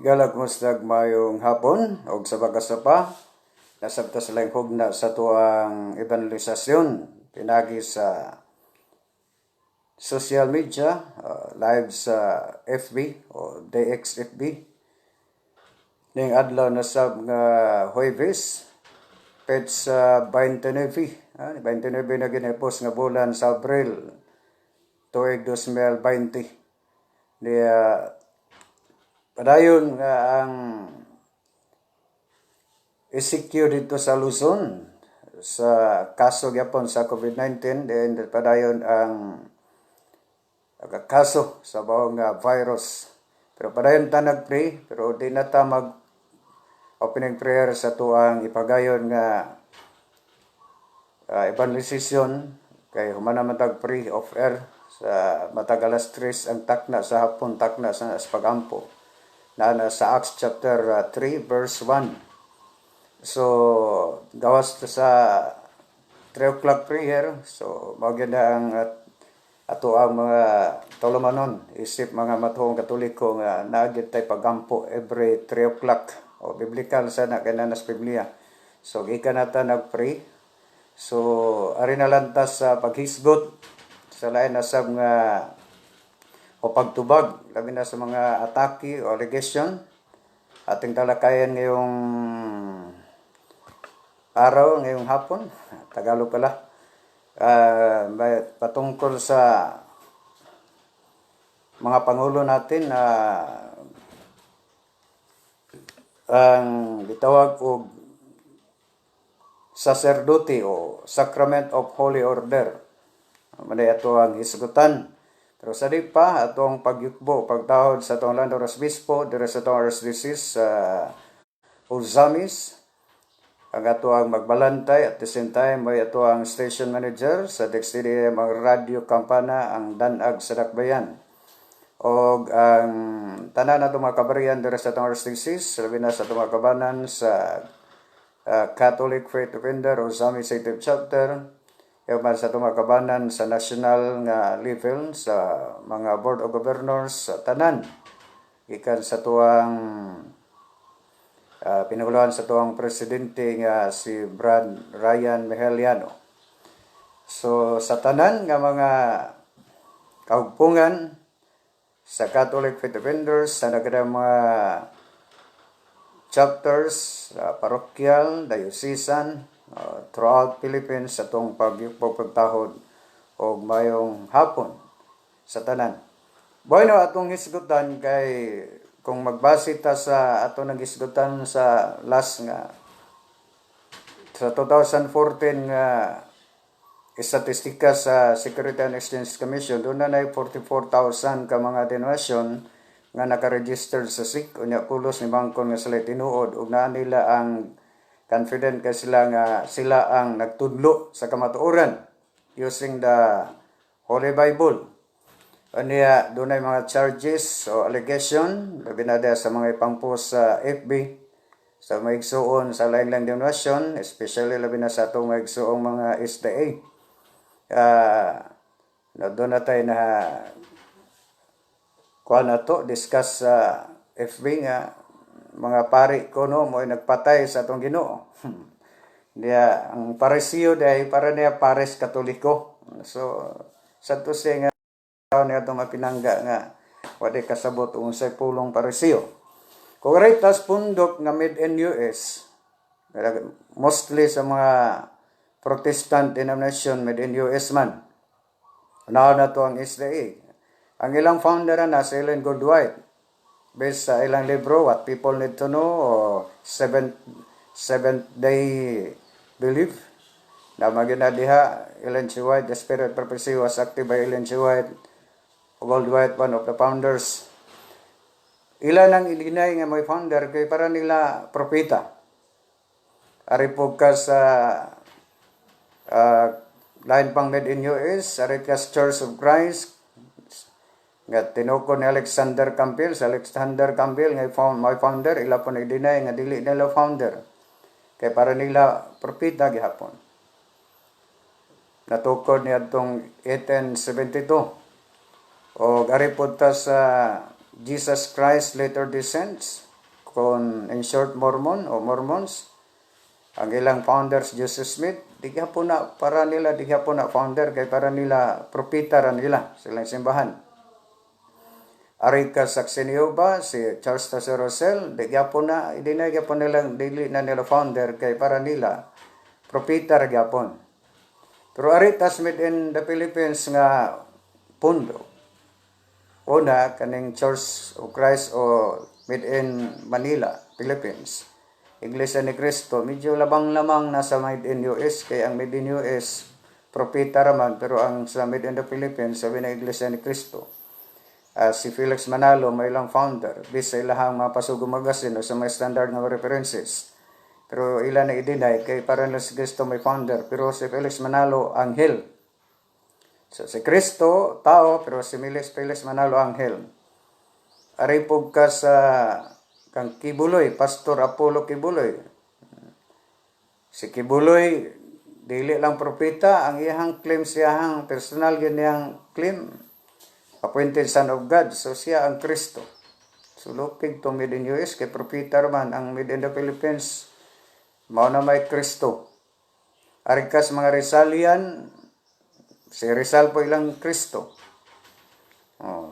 Igalag mustag mayong hapon o sa bagasapa nasabta sa laing hugna sa tuang evangelisasyon pinagi sa social media, live sa FB o DXFB ning adlaw na sab nga Huwebes sa 29 29 na ginepos nga bulan sa Abril tuig 2020 niya padayon nga ang isecure dito sa Luzon sa kaso gyapon sa COVID-19 then padayon ang kaso sa bawang virus. Pero padayon ta nagpray pero di na ta mag opening prayer sa tuang ipagayon nga evangelisasyon kay humana man tag free of air sa matag alas 3 ang takna sa hapon takna sa pagampo na sa Acts chapter 3 verse 1. So gawas sa 3 o'clock prayer, so maganda ang ato ang mga tulumanon isip mga matuong katoliko nga naagid tay pagampo every 3 o'clock o biblical sana kay nanas Biblia. So gikan nata nagpray. So ari na lantas sa paghisgot sa lain na sab nga o pagtubag labi na sa mga atake o allegation ating talakayan ngayong araw, ngayong hapon, Tagalog pala, patungkol sa mga pangulo natin na ang gitawag og sacerdote o Sacrament of Holy Order. Manay ato ang hisgutan. Pero sa di pa, atong pagyukbo, pagtahod sa atong Land Arosbispo, dire sa atong Archdiocese sa Ozamis, ang ato ang magbalantay at the same time may ato ang station manager sa DXTDM ang Radio Campana ang danag sa Dakbayan. O ang tanan na mga kabaryan dire sa atong Archdiocese, labi na sa atong mga kabanan sa Catholic Faith Defender o Ozamis Native Chapter, yung sa itong mga kabanan sa national nga level, sa mga board of governors, sa tanan. Ikan sa tuwang pinaguluhan sa tuwang presidente nga si Brad Ryan Mejeliano. So sa tanan nga mga kahugpungan sa Catholic Faith Defenders, sa nagkadang mga chapters, parokyal, diocesan, throughout Philippines sa itong pagtahod o mayong hapon sa tanan. Bueno, atong hisgutan kay kung magbase ta sa ato nang hisgutan sa last nga sa 2014 nga istatistika sa Security and Exchange Commission, doon na 44,000 ka mga denominasyon nga naka-register sa SIC unya pulos ni bangkon nga sila tinuod ug naa nila ang confident ka sila nga sila ang nagtudlo sa kamatuoran using the Holy Bible. Unya dunay mga charges o allegation labi na sa mga ipangpost sa FB sa maigsuon sa lain-laing denominasyon, especially labi na sa atong maigsuong mga SDA. Doon na tayo na kuha na to, discuss sa FB nga mga pari ko no mo nagpatay sa atong Ginoo. Dia ang paresiyo day para niya pares katoliko. So sa to siya nga niya itong mapinangga nga wala kasabot unsay pulong paresiyo. Kung tas pundok nga made in US, mostly sa mga Protestant denomination made in US man. Unahan na to ang SDA. Ang ilang founder na si Ellen Goldwhite, based sa ilang libro, What People Need to Know, o Seventh Day Belief, na magina diha, Ellen G. White, The Spirit Prophecy was active by Ellen G. White, Goldwhite, one of the founders. Ilan ang ilinay nga may founder, kay para nila propeta. Aripog ka sa line pang made in US, Arikas Church of Christ, nga tinuko ni Alexander Campbell, sa Alexander Campbell nga my founder, ila po nag-deny nga dili nila founder. Kaya para nila propeta gihapon. Natukod niya itong 1872. O gari po ta sa Jesus Christ Later Descends, kon in short Mormon o Mormons, ang ilang founders Joseph Smith, di gyapon na para nila, di gyapon na founder, kay para nila propita ra nila silang simbahan. Ari ka Saksi ni Jehova, si Charles Taze Russell, di gyapon na, di na gyapon nilang, dili na nila founder, kay para nila propita ra gyapon. Pero ari tas made in the Philippines nga pundo. Una, kaning Church of Christ o made in Manila, Philippines. Iglesia ni Cristo, medyo labang-lamang na sa made in US, kaya ang made in US, propita raman, pero ang sa made in the Philippines, sabi na Iglesia ni Cristo. Si Felix Manalo, may ilang founder, bis sa ilahang mga pasugong magazine o sa may standard na references. Pero ilan na i-deny, kay parang si Cristo may founder, pero si Felix Manalo, anghel. So, si Cristo, tao, pero si Felix Manalo, anghel. Aripog ka sa kang Kibuloy, Pastor Apollo Kibuloy. Si Kibuloy, dili lang propeta, ang iyang claim siyang personal yun niyang claim, appointed son of God, so siya ang Kristo. So, lupig to made in US, kay propeta man, ang made in the Philippines, mao na may Kristo. Arikas mga Rizalian, si Rizal po ilang Kristo.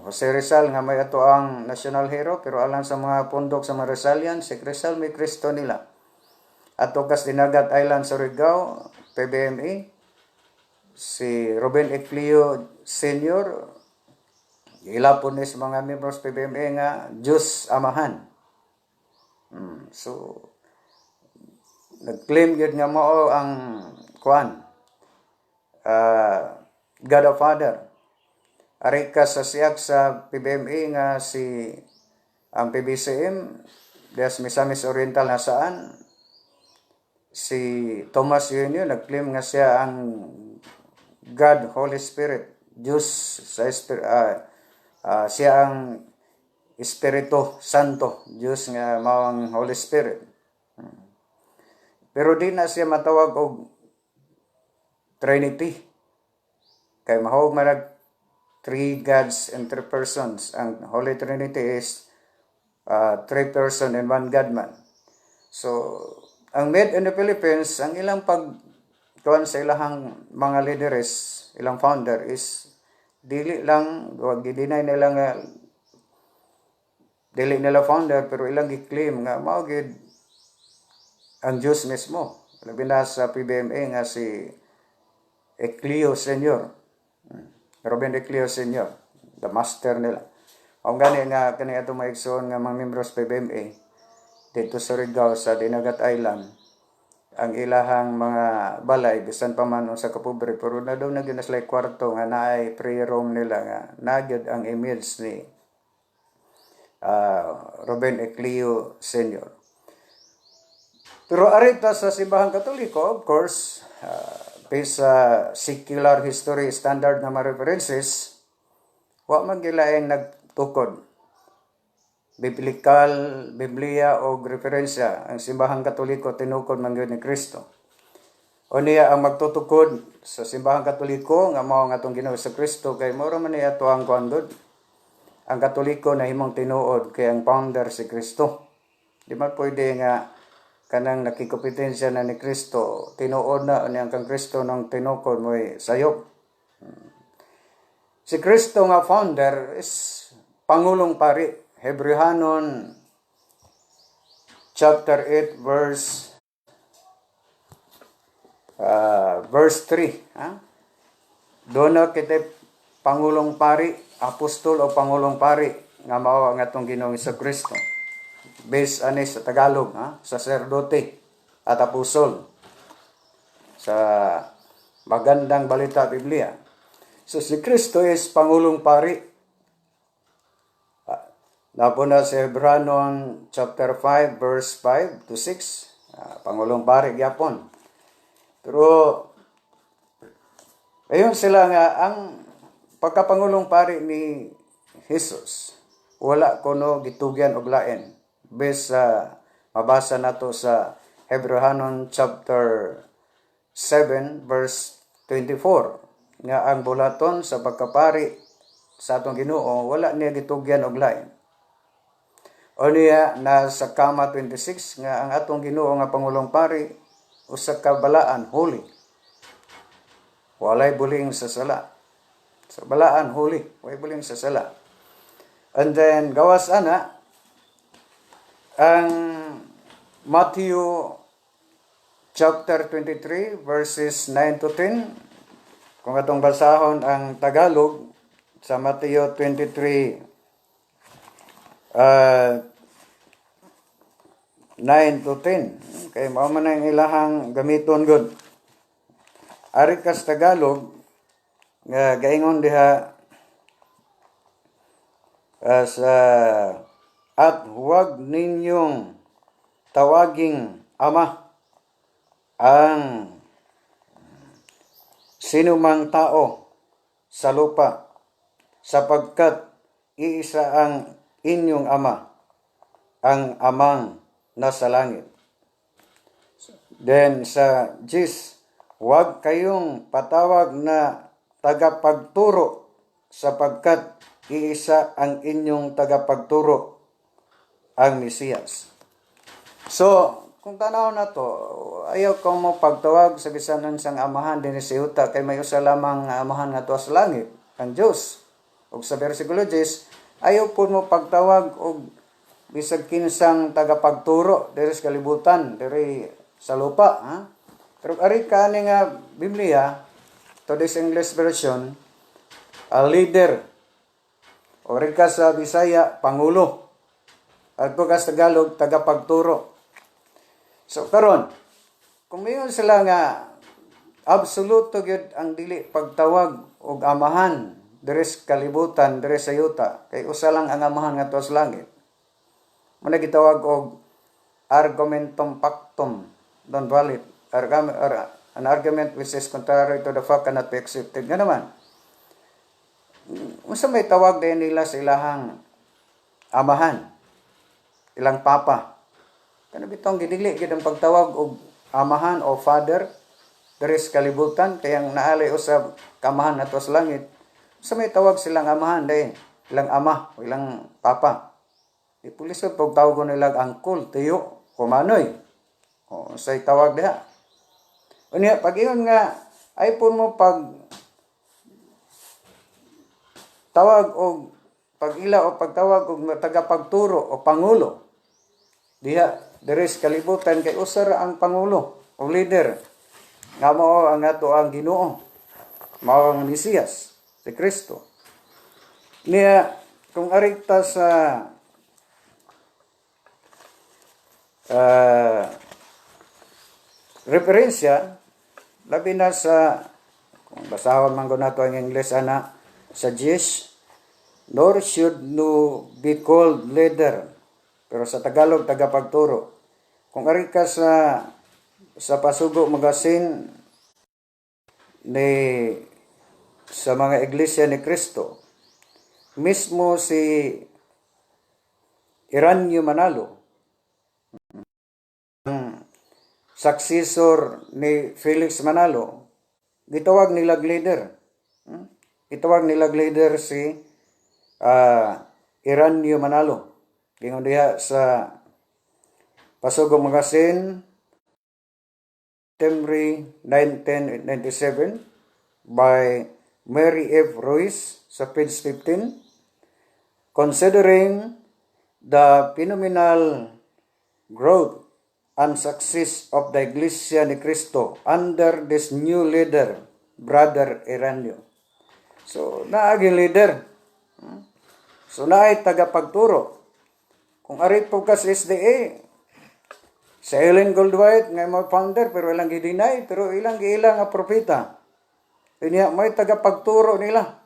Jose Rizal nga may ato ang national hero, pero alang sa mga pundok sa mga Rizalian, si Rizal may Kristo nila. Ato kas Dinagat Island sa Surigao, PBMA, si Ruben Eclio Sr., ilapon ni sa mga members PBMA nga Diyos Amahan. So, nag-claim yun nga mo ang kuan, God of Father. Ari ka sa siyag sa PBMA nga si ang PBCM, des Misamis Oriental Hasaan, si Thomas Yunyo, nag-claim nga siya ang God, Holy Spirit, Diyos sa siya ang Espiritu Santo, Diyos nga mawang Holy Spirit. Pero di na siya matawag og Trinity. Kay mahog marag three gods and three persons. Ang Holy Trinity is three person and one God man. So, ang made in the Philippines, ang ilang pagkuhan sa ilang mga leaders, ilang founder is dili lang, wag i-deny nila nga dili nila founder, pero ilang i-claim nga mao gid ang Diyos mismo. Labi na sa PBMA nga si Eclio Sr. Ruben Eclio Sr., the master nila. Ang gani nga kani ato maigsoon nga mga members PBMA dito sa Surigao sa Dinagat Island, ang ilahang mga balay bisan pa man sa kapobre, pero na daw na ginaslay kwarto nga naay prayer room nila nga nagyod ang image ni Ruben Eclio Sr. Pero arita sa Simbahan Katoliko, of course, based sa secular history standard na mga references, wa magilaing nagtukod. Biblia o referensya, ang Simbahan Katoliko tinukod man gyud ni Kristo. O niya ang magtutukod sa Simbahan Katoliko nga mao nga atong Ginoo sa Kristo, kay mao man niya ato ang kuandod. Ang Katoliko na himong tinuod kay ang founder si Kristo. Di man pwede nga kanang nakikompetensya na ni Kristo, tinuod na niyang kang Kristo nang tinukod mo'y sayop. Si Kristo nga founder is Pangulong Pari. Hebrehanon chapter 8 verse 3. Doon na kita Pangulong Pari, apostol o Pangulong Pari nga mao ang atong Ginoong Kristo. Based ani sa Tagalog, saserdote at apostol sa magandang balita Biblia. So si Kristo is Pangulong Pari. Napo na sa Hebrehanon chapter 5 verse 5 to 6, Pangulong Pari gyapon. Pero ayon sila nga ang pagkapangulong pari ni Jesus wala kuno gitugyan og lain. Bes sa mabasa nato sa Hebrehanon chapter 7 verse 24 nga ang bulaton sa pagkapari sa atong Ginoo wala niya gitugyan og lain. O niya na sa Kama 26 nga ang atong Ginoo nga Pangulong Pari usa ka balaan holy. Walay buling sa sala. Sa balaan holy, walay buling sa sala. And then gawas ana ang Matthew chapter 23 verses 9 to 10. Kung atong basahon ang Tagalog sa Matthew 23 9 to 10. Kay mao man ang ilahang gamiton gud. Ari kas Tagalog nga gaingon diha sa at huwag ninyong tawaging ama ang sinumang tao sa lupa sapagkat iisa ang inyong ama, ang amang nasa langit. Then sa Jis, huwag kayong patawag na tagapagturo sapagkat iisa ang inyong tagapagturo, ang Mesiyas. So, kung tanaw na to, ayaw ko mo pagtawag sa bisanan sang amahan din si Yuta kay may usa lamang amahan nga tuwa sa langit, ang Diyos. O sa versikulo 10, ayaw po mo pagtawag og bisag kinsang tagapagturo diri sa kalibutan, diri sa lupa. Ha? Pero ari ka ni nga Biblia, to this English version, a leader. O rin ka sa Bisaya, Pangulo. At ko ka sa Tagalog, tagapagturo. So, karon, kung mayon sila nga absoluto gyud ang dili pagtawag og amahan diri sa kalibutan, diri sa yuta, kay usa lang ang amahan nga tuwa sa langit. Muna gitawag og argumentum pactum, don't valid. An argument which is contrary to the fact cannot be accepted. Nga naman, unsa may tawag din nila sa ilahang amahan, ilang papa. Kano bitong gidili gid ang pagtawag og amahan o father diri sa kalibutan kayang naalay usab kamahan nato sa langit. Sa may tawag silang amahan day, ilang ama o ilang papa. Di pulis pag tawag nila angkol, tiyo, kumanoy. O say tawag diha. Unya pag iyon nga ay pun mo pag tawag og pag-ila o pagtawag og tagapagturo o pangulo. Diha diri sa kalibutan kay usar ang pangulo o leader nga mao ang ato ang Ginoo, mao ang Mesiyas, si Kristo. Niya kung arita sa referensya labi na sa kung basahon man gud nato ang English ana sa Jewish, nor should no be called leader. Pero sa Tagalog, tagapagturo. Kung ari ka sa Pasugo Magazine sa mga iglesia ni Kristo, mismo si Iranyo Manalo, ang successor ni Felix Manalo, gitawag nilag leader. Gitawag nilag leader si Iranyo Manalo. Gingon diha sa Pasugo Magazine, September 1997 by Mary F. Ruiz sa page 15, considering the phenomenal growth and success of the Iglesia ni Cristo under this new leader, Brother Iranyo. So, naagi leader. So, naay tagapagturo. Kung ari po ka sa SDA, sa Ellen Goldwhite, nga mga founder, pero ilang gidinay, pero ilang nga propeta. Kanya, may tagapagturo nila.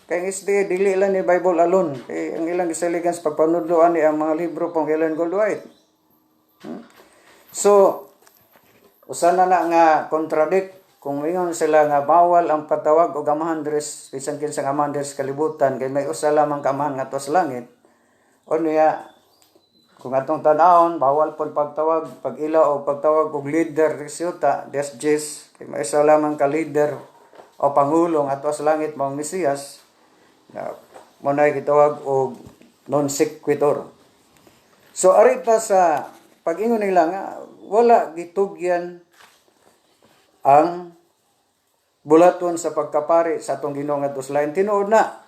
Kaya SDA, dili lang ni Bible alone. Kaya ang ilang gisaligan sa pagpanudloan ni ang mga libro pong Ellen Goldwhite. So, usana na nga contradict kung ingon sila nga bawal ang patawag o gamahan dres, bisan kinsang amahan dres kalibutan, kaya may usa lamang kamahan nga to sa langit. O niya, kung atong tanawon, bawal po pagtawag, pag-ila o pagtawag og leader resulta, des Jis, kay may isa lamang ka leader o pangulong ato sa langit mong Mesiyas, na mo na gitawag og non sequitur. So arita sa pag-ingon nila nga wala gitugyan ang bulaton sa pagkapari sa atong Ginoo ngadto sa lain, tinuod na.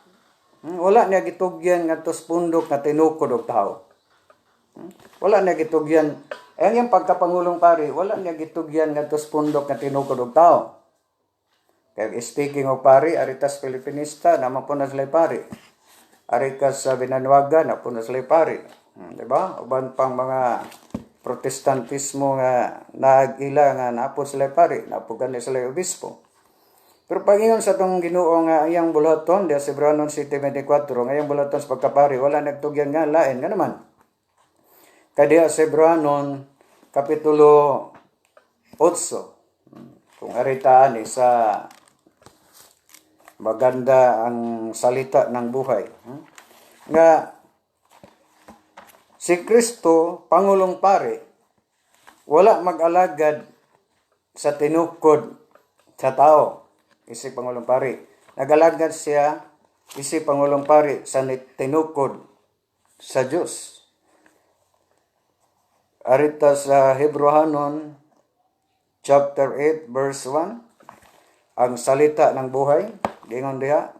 Wala niya gitugyan ngadto sa pundok nga tinukod og tao. Wala niya gitugyan ang iyang pagkapangulong pari, wala niya gitugyan ngadto sa pundok nga tinukod og tao. Kaya speaking of pari, aritas Filipinista, naman po na sila pari. Arikas sa Binanwaga, na po na sila pari. Diba? Uban pang mga protestantismo nga nag-ila nga na po sila pari, na po gani sila obispo. Pero pag ingon sa itong Ginoo nga iyang bulaton, diya sa Hebreos 7:24, nga iyang bulaton sa pagkapari, wala nagtugyan nga, lain nga naman. Kaya sa Hebreos Kapitulo 8, kung aritaan sa maganda ang salita ng buhay. Nga si Kristo, Pangulong Pari, wala mag-alagad sa tinukod sa tao. Isi Pangulong Pari. Nag-alagad siya, isi Pangulong Pari, sa tinukod sa Diyos. Arita sa Hebrehanon chapter 8 verse 1, ang salita ng buhay, gingon diha,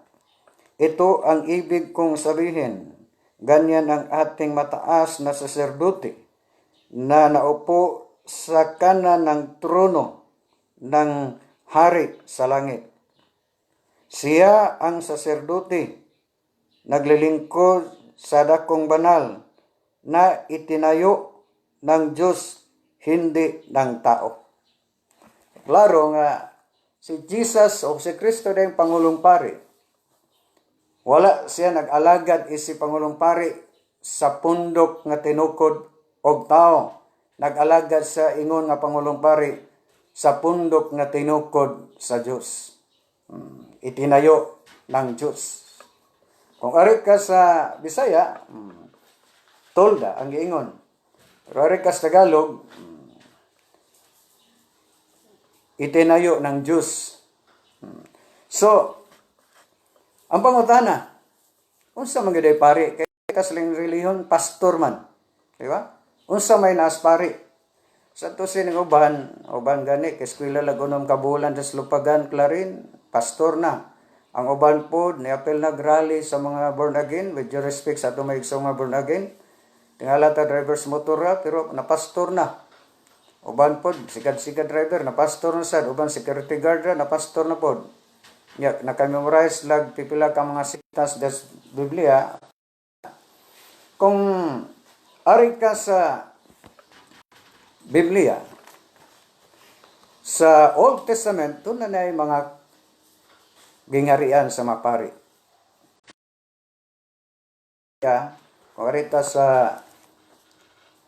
ito ang ibig kong sabihin, ganyan ang ating mataas na saserdote na naupo sa kanan ng trono ng hari sa langit. Siya ang saserdote, naglilingkod sa dakong banal na itinayo ng Diyos, hindi ng tao. Klaro nga, si Jesus o si Kristo din Pangulong Pari, wala siya nag-alagad isi Pangulong Pari sa pundok nga tinukod og tao. Nag-alagad sa ingon nga Pangulong Pari sa pundok nga tinukod sa Diyos. Itinayo ng Diyos. Kung ari ka sa Bisaya, tolda ang giingon. Pero ari ka sa Tagalog, itinayo ng Diyos. So, ang pangutana, unsa man gyud pari? Kay kasling relihiyon, pastor man. Di ba? Unsa may naas pari? Sa tusin ng uban gani, eskwela lagunom kabulan des lupagan, Clarin, pastor na. Ang uban po, niapel nag-rally sa mga born again, with due respect sa itong mga born again. Tingala ta driver's motor ra, pero napastor na. Uban po, sigad-sigad driver, napastor na sad. Uban security guard ra, napastor na po. Nakamemorize lag pipila ka mga sitas des Biblia. Kung ari ka sa Biblia, sa Old Testament, doon na mga gingarian sa mapari. Kung arita sa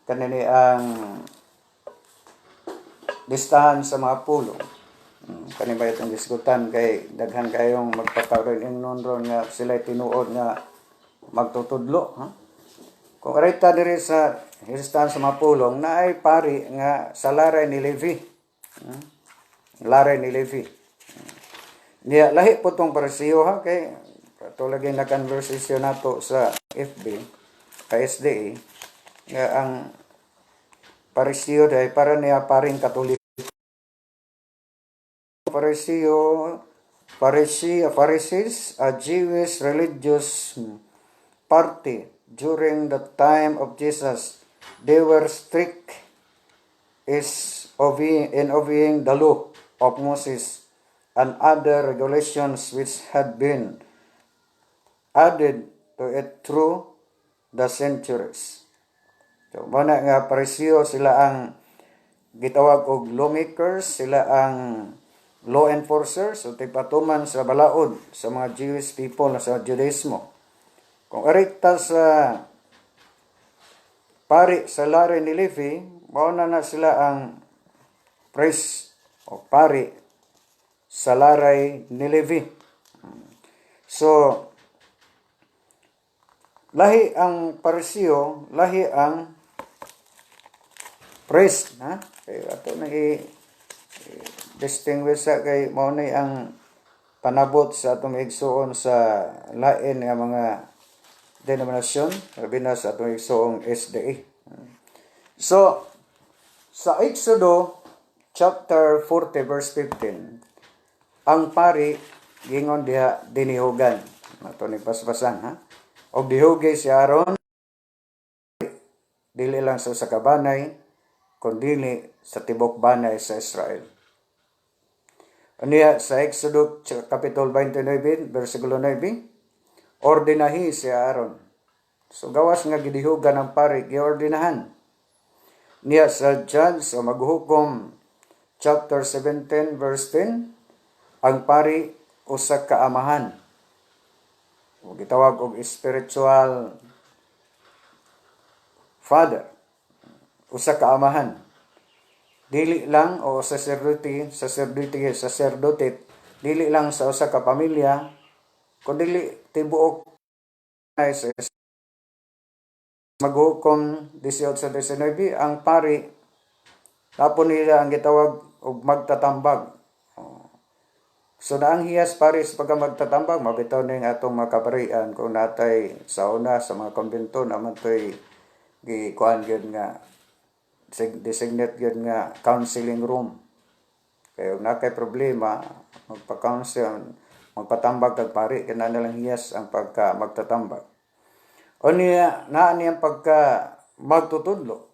kanini ang listahan sa mga pulo, kanina itong diskutan kay daghan kayong magpapaurin noon ron nga sila tinuod nga magtutudlo. Kung arita diri sa listahan sa mga pulong na ay pari nga sa laray ni Levi. Laray ni Levi. Niya lahi po tong parisiyo ha kay tulad na conversation nato sa FB KSDE nga ang parisiyo day para niya paring Katoliko. Pharisees, a Jewish religious party during the time of Jesus. They were strict in obeying the law of Moses and other regulations which had been added to it through the centuries. So, mana nga Pariseo, sila ang gitawag og lawmakers, sila ang law enforcers, o tigpatuman sa balaod sa mga Jewish people na sa Judaismo. Kung arita sa pari sa laray ni Levi, mauna na sila ang priest o pari sa laray ni Levi. So, lahi ang Pariseo, lahi ang priest. Kaya ito distinguish sa kay maunay ang panabot sa atong igsuon sa lain nga mga denominasyon, labi na sa atong igsuong SDA. So, sa Exodo chapter 40 verse 15, ang pari gingon diha dinihugan. Ato ni paspasan ha. Og dihugay si Aaron dili lang sa kabanay kundi sa tibok banay sa Israel. Aniya sa Exodo Kapitulo 29, versikulo 9, ordinahi si Aaron. So gawas nga gidihugan ng pari, giordinahan. Niya sa Judge o maghukom chapter 17, verse 10, ang pari usa ka amahan. O gitawag og spiritual father. Usa ka amahan. Dili lang o sacerdote, dili lang sa usa ka pamilya, kundi tibuok ay sa maghukom 18-19 ang pari tapon nila ang gitawag og magtatambag. So na ang hiyas pari sa pagka magtatambag mabitaw ning atong makabarian kung natay sa una sa mga konbento naman toy gikuan gyud nga designate gyud nga counseling room. Kaya na kay problema magpa-counsel magpatambag kag pari kinahanglan lang hiyas ang pagka magtatambag. O niya, naan niyang pagka magtutudlo.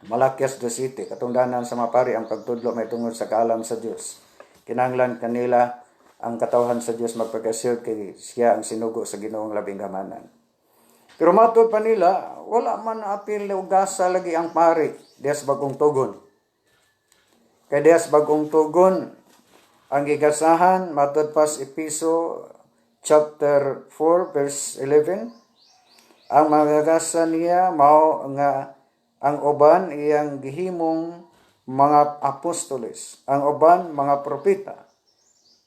Malakyas 2:7, katungdanan sa mga pari ang pagtudlo may tungod sa kaalam sa Dios. Kinahanglan kanila ang katawhan sa Dios magpagasyod kay siya ang sinugo sa Ginoong labing gamanan. Pero matod pa nila, wala man apil o gasa lagi ang pari, diyas bagong tugon. Kay diyas bagong tugon, ang gigasahan, matod pas Episo chapter 4 verse 11, ang magagasa niya mao nga ang uban iyang gihimong mga apostoles, ang uban mga propeta,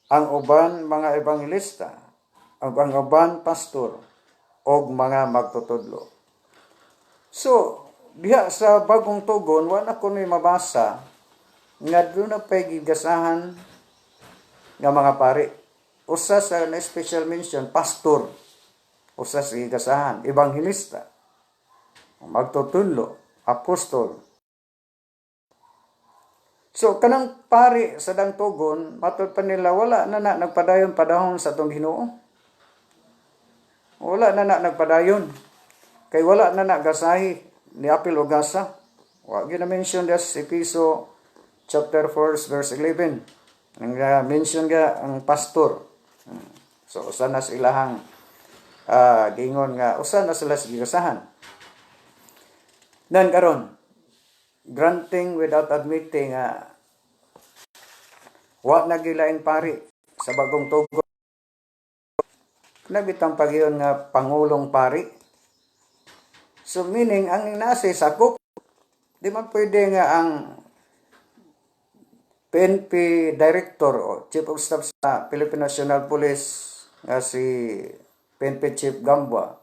ang uban mga ebangelista, ang uban pastor og mga magtutudlo. So, diha sa bagong tugon wala ko ni mabasa nga doon na pay gigasahan nga mga pari. Usa sa na special mention pastor. Usa sa gigasahan, ebanghilista, magtutudlo, apostol. So, kanang pari sa dang tugon, matod pa nila, wala na nagpadayon padahon sa itong Ginoo. Wala na nagpadayon. Kay wala na gasahi ni apil o gasa. Wag yun na-mention das Episo chapter 4 verse 11. Ang mention nga ang pastor. So, usa na silahang gingon nga usa na sila sa gigasahan. Nan karon granting without admitting wa nagilaing pari sa bagong tugon. Nabitang pagyon nga pangulong pari. So meaning ang nasa sakop di man pwede nga ang PNP Director o Chief of Staff sa Philippine National Police nga si PNP Chief Gamba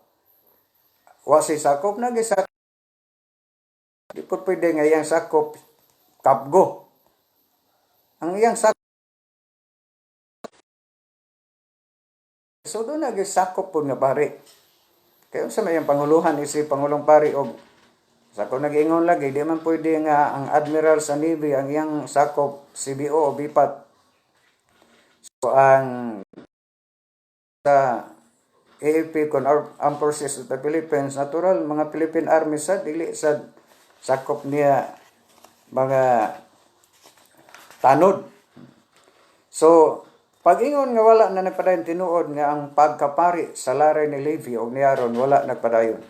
wasi sakop nagisakop di po pwede nga iyang sakop kapgo ang iyang sakop so doon nagisakop po nga pari kaya sa mayang panguluhan isip Pangulong Pari o sa kung nag-ingon lagi di man pwede nga ang Admiral sa Navy ang iyang sakop CBO o BIPAT so ang sa AFP kon Armed Forces of the Philippines, natural mga Philippine Army sa dili sa sakop niya mga tanod. So, pag-ingon nga wala na nagpadayon tinuod nga ang pagkapari sa laray ni Levi o ni Aaron wala nagpadayon.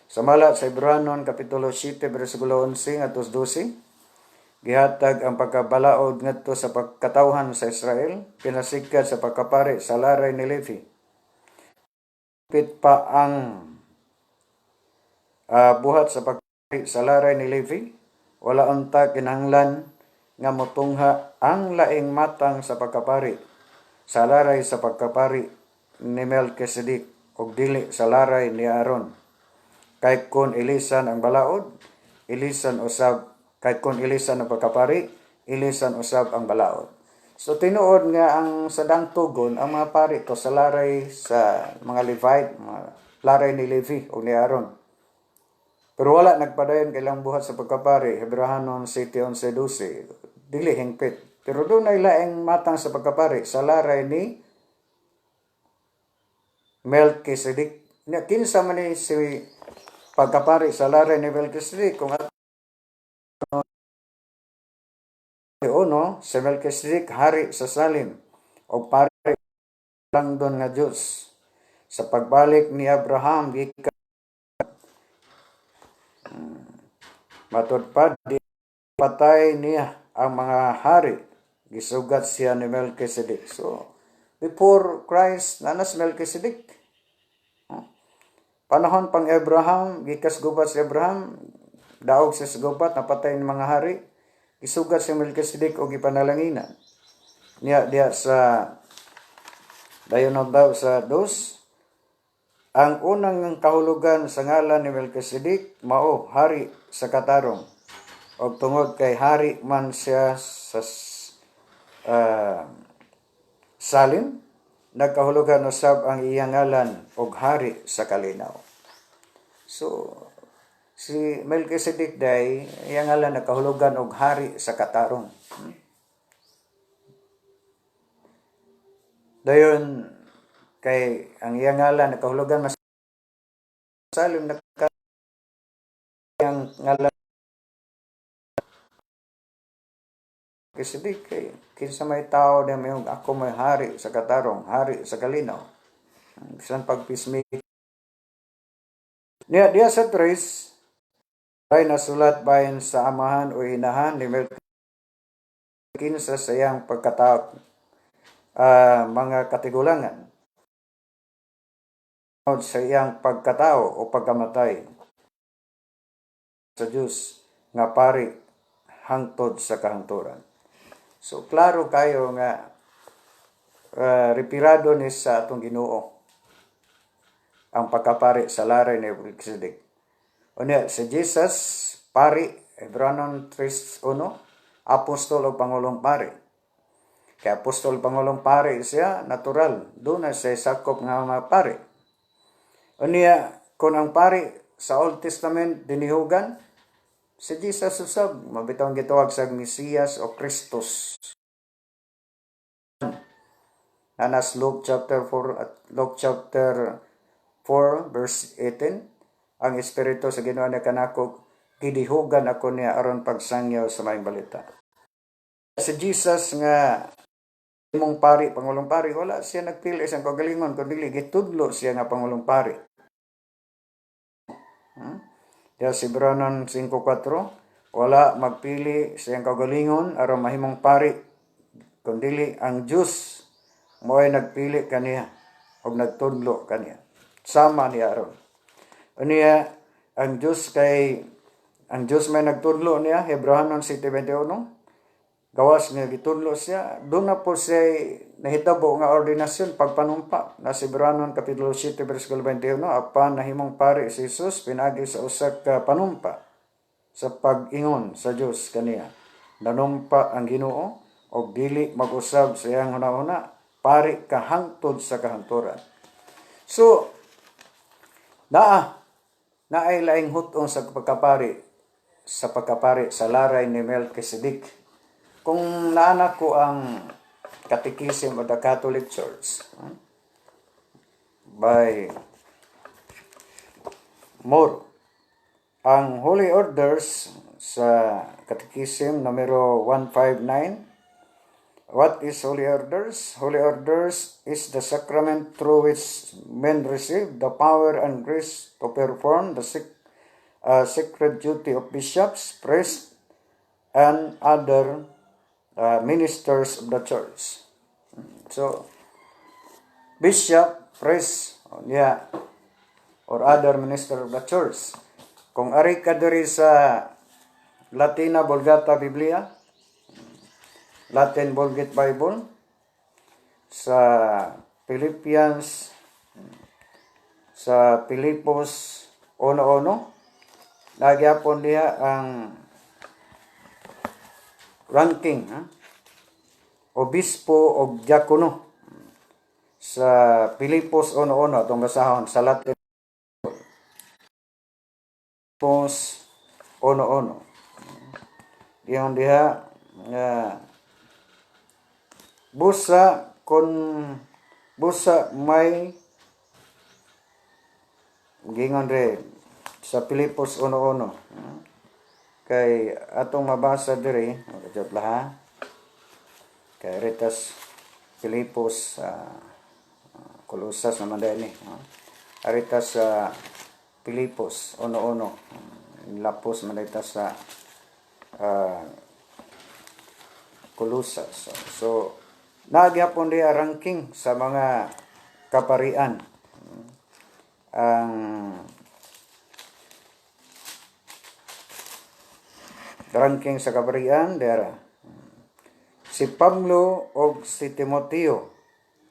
Samala sa Hebreanon Kapitulo 7, versikulo 11 ngadto 12, gihatag ang pagkabalaod ngadto sa pagkatawhan sa Israel, pinasigkad sa pagkapari sa laray ni Levi. Pit pa ang buhat sa pagkapari sa laray ni Levi, wala unta kinahanglan nga motungha ang laing matang sa pagkapari sa laray sa pagkapari ni Melchizedek ug dili sa laray ni Aaron. Kay kun ilisan ang balaod, ilisan usab kay kun ilisan ang pagkapari, ilisan usab ang balaod. So tinuod nga ang sadang tugon ang mga pari to sa laray sa mga Levite, mga laray ni Levi o ni Aaron. Pero wala nagpadayon kailang buhat sa pagkapari. Hebrahanon 7:11-12. Dili hingpit. Pero doon ay laing matang sa pagkapari. Sa laray ni Melchizedek. Kinsa man ni si pagkapari sa laray ni Melchizedek. Kung uno, si Melchizedek hari sa Salim o pari lang doon nga Diyos. Sa pagbalik ni Abraham, matudpad, di patay niya ang mga hari. Gisugat siya ni Melchizedek. So, before Christ, nanas Melchizedek. Panahon pang Abraham, gikas gubat si Abraham, daog siya sa gubat, napatay ng mga hari. Gisugat si Melchizedek o gipanalanginan. Niya diya sa dayon daw sa 2, ang unang kahulugan sa ngalan ni Melchizedek mao hari sa katarong. Og tungod kay hari man siya sa Salim, nagkahulugan usab ang iyang ngalan og hari sa kalinaw. So si Melchizedek day iyang ngalan nagkahulugan og hari sa katarong. Dayon kay ang iyang ngalan nagkahulugan mas Salim ang ngalan Melchizedek kay kinsa may tao na may ako may hari sa katarong, hari sa kalinaw. Bisan pagpismik niya diya sa 3 ay nasulat bahin sa amahan o inahan ni Melchizedek kinsa sa iyang pagkatao mga katigulangan sa iyang pagkatao o pagkamatay sa Diyos nga pari hangtod sa kahangturan. So klaro kayo nga repirado ni sa atong Ginoo ang pagkapari sa laray ni Melchizedek. Unya si Jesus pari Hebrahanon 3:1 apostol o pangulong pari. Kaya apostol pangulong pari siya natural, doon na siya sakop nga mga pari. Unya kung ang pari sa Old Testament dinihugan, si Jesus usab mabitaw gitawag sa Mesiyas o Kristus. Nanas Luke chapter 4 verse 18, ang Espiritu sa Ginoo na kanako gidihugan ako niya aron pagsangyaw sa maayong balita. Si Jesus nga imong pari, pangulong pari, wala siya nagpili sa kagalingon kundi gitudlo siya nga pangulong pari. Diya si Hebrahanon 5:4, wala magpili siyang kagalingon aron mahimong pari kundi ang Diyos mo'y nagpili kaniya o nagtudlo kaniya. Sama niya aron. Unya ang Diyos may nagtudlo niya, Hebrahanon 7:21, gawas nga gitudlo siya, doon na po siya nahitabo nga ordinasyon pagpanumpa. Na si Hebrahanon kapitulo 7 verse 21, apan nahimong pari si Jesus pinagi sa usa ka panumpa sa pag-ingon sa Dios kaniya. Nanumpa ang Ginoo og dili mag-usab sa iyang hunahuna, pari kahangtod sa kahangturan. So naay laing hutong sa pagkapari sa laray ni Melchizedek. Kung naanak ko ang Catechism of the Catholic Church by Moore, ang Holy Orders sa Catechism numero 159, what is Holy Orders? Holy Orders is the sacrament through which men receive the power and grace to perform the sacred duty of bishops, priests, and other ministers of the church. So, bishop, priest, or other minister of the church. Kung ari ka diri sa Latina Vulgata Biblia, Latin Vulgate Bible, sa Philippians, sa Pilipos 1:1, nagyapon niya ang ranking, obispo o diakono. Sa Pilipos 1:1, itong basahon sa Latin Pilipos 1:1. Diyon diha nga busa may gingon re sa Pilipos 1:1. Kay atong mabasa diri, jud laha. Kay retas Pilipos Kolosas naman dahil ni. Aritas sa Pilipos 1:1. Lapos man ita sa Kolosas. So nagyapon di ranking sa mga kaparian. Ang ranking sa kaparian dera si Pablo o si Timoteo,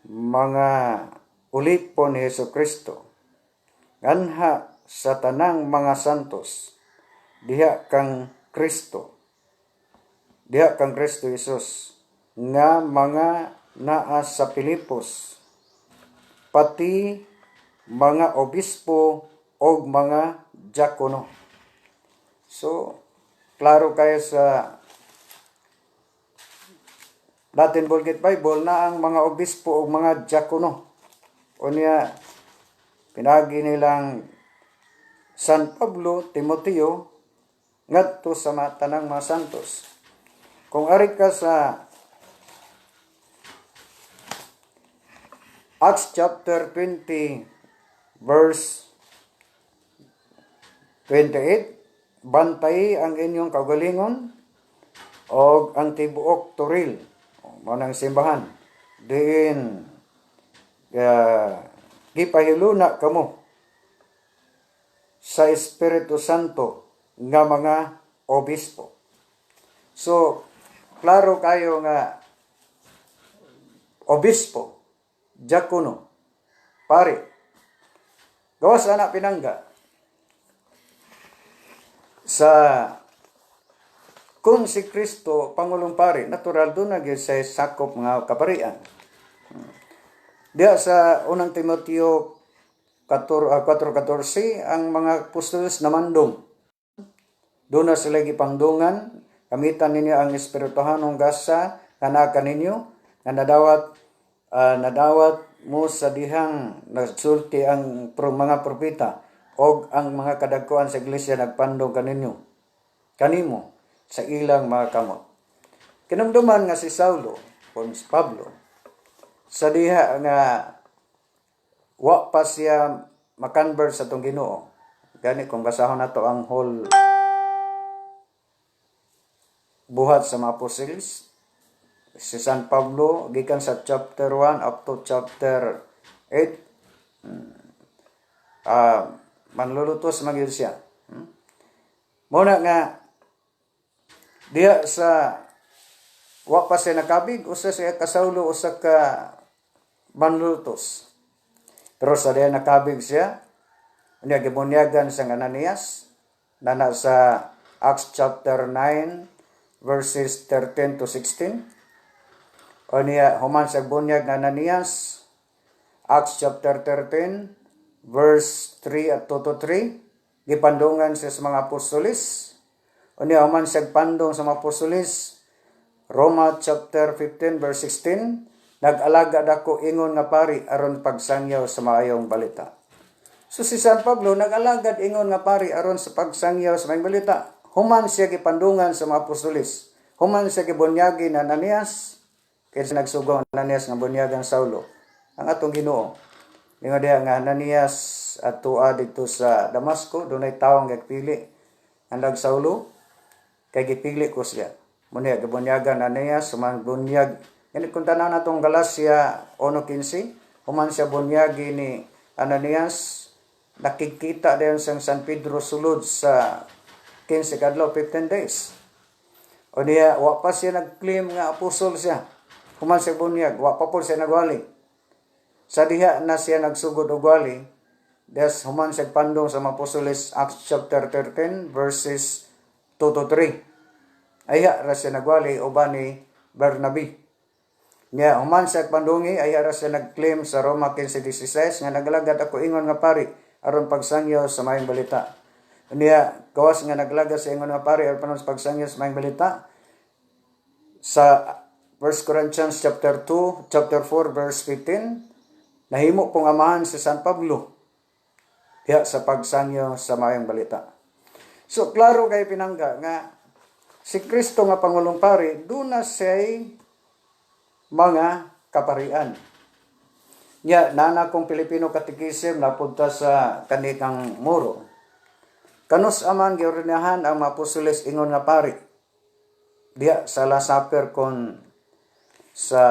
mga ulipon ni Jesucristo, nganha sa tanang mga santos, diha kang Kristo Jesus, nga mga naa sa Pilipos, pati mga obispo o mga diakono. So, klaro kayo sa Latin Vulgate Bible na ang mga obispo o mga diakono. O niya, pinagi nilang San Pablo, Timoteo, ngadto sa tanang mga santos. Kung ari ka sa Acts chapter 20, verse 28, bantay ang inyong kaugalingon o ang tibuok turil, manang simbahan, diin gipahiluna kamo sa Espiritu Santo nga mga obispo. So, klaro kayo nga obispo, diakono, pari, gawas anak pinangga sa kung si Kristo Pangulong Pari, natural doon na sa sakop mga kaparian. Diya sa unang Timoteo 4:14, ang mga apostolos na mandong. Doon na sila gipangdungan, kamitan ninyo ang espirituhanong gasa, kanaka ninyo, na nadawat mo sa dihang nagsulti ang mga propeta, o ang mga kadagkuan sa iglesia nagpandong kanimo, sa ilang mga kamot. Kinamduman nga si Saulo o si Pablo sa diha nga wa pa siya makonvert sa tong Ginoo. Gani kung basahon nato ang whole buhat sa mga apostles, si San Pablo gikan sa chapter 1 up to chapter 8 manlulutos magyud siya. Muna nga diya sa wa pa siya nakabig, usa siya kasaulo, usa ka manlutos. Pero sa diya nakabig siya, niya gibunyagan sa Ananias, na sa Acts chapter 9, verses 13 to 16. O niya, human sa bunyag na Ananias, Acts chapter 13, verse 3 to 3, gipandungan siya sa mga apostolis. O niya, human sa pandong sa mga apostolis, Roma chapter 15, verse 16, nag-alagad ako ingon nga pari aron pagsangyaw sa maayong balita. So si San Pablo nag-alagad ingon nga pari aron sa pagsangyaw sa maayong balita. Human siya gipandungan sa mga apostolis. Human siya gibunyagi na Ananias, kaya nagsugong Ananias nga bunyagang Saulo. Ang atong Ginoo. Ingon diha nga Ananias at tuwa dito sa Damasco, dunay tawong gagpili. Ang Saulo, kay gipili ko siya. Muna gibunyagan Ananias, human bunyag. Yan kung tanaw na itong Galacia 1:15, human siya bunyagi ni Ananias, nakikita din sa San Pedro sulod sa 15 kadlaw, 15 days. O niya, wa pa siya nag-claim nga apostol siya. Human siya bunyag, wa pa po siya nagwali. Sa diha na siya nagsugod og wali, des human siya pandong sa mga apostoles, Acts chapter 13, verses 2 to 3. Ayha ra siya nagwali uban ni Bernabe. Nya human sa pandungi ayha ra siya nag-claim sa Roma 15:16 nga naglagad ako ingon nga pari aron pagsangyaw sa maayong balita. Nya gawas nga naglaga sa ingon nga pari aron sa pagsangyo sa maayong balita sa 1 Corinthians chapter 4 verse 15 nahimo pong amahan si San Pablo diha sa pagsangyo sa maayong balita. So klaro kay pinangga nga si Kristo nga Pangulong Pari duna say mga kaparian. Nya nana kong Pilipino Catechism napunta sa kanikang muro. Kanus aman giordinahan ang mga apostoles ingon nga pari. Diya sa Last Supper kon sa